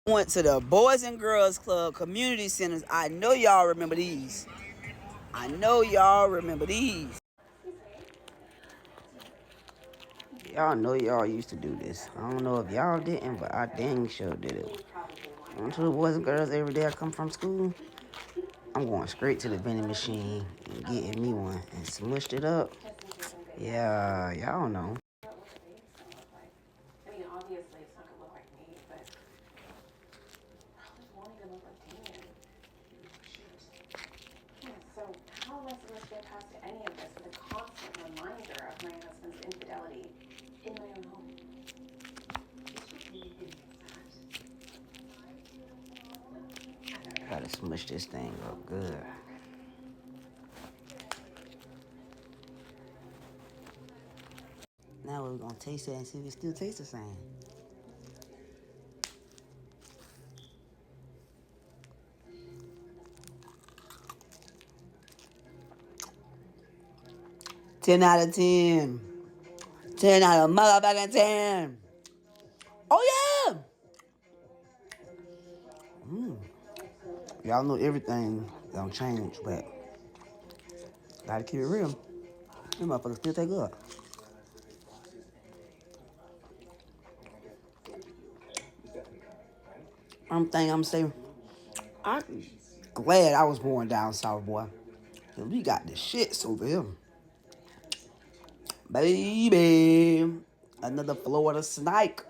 Went to the Boys and Girls Club community centers. I know y'all remember these. I know y'all remember these. Y'all know y'all used to do this. I don't know if y'all didn't, but I dang sure did it. Went to the Boys and Girls every day I come from school. I'm going straight to the vending machine and getting me one and smushed it up. Yeah, y'all know. I mean, obviously, it's not gonna look like me, but probably won't even look like Damien. Yeah, so how am I supposed to get past any of this with a constant reminder of my husband's infidelity in my own home? Gotta smush this thing up good. Now we're gonna taste it and see if it still tastes the same. 10 out of 10. 10 out of motherfucking 10. Oh yeah. Y'all know everything don't change, but gotta keep it real. These motherfuckers still take good. I'm saying, I'm glad I was born down south, boy. Cause we got the shits over here. Baby. Another Florida snake.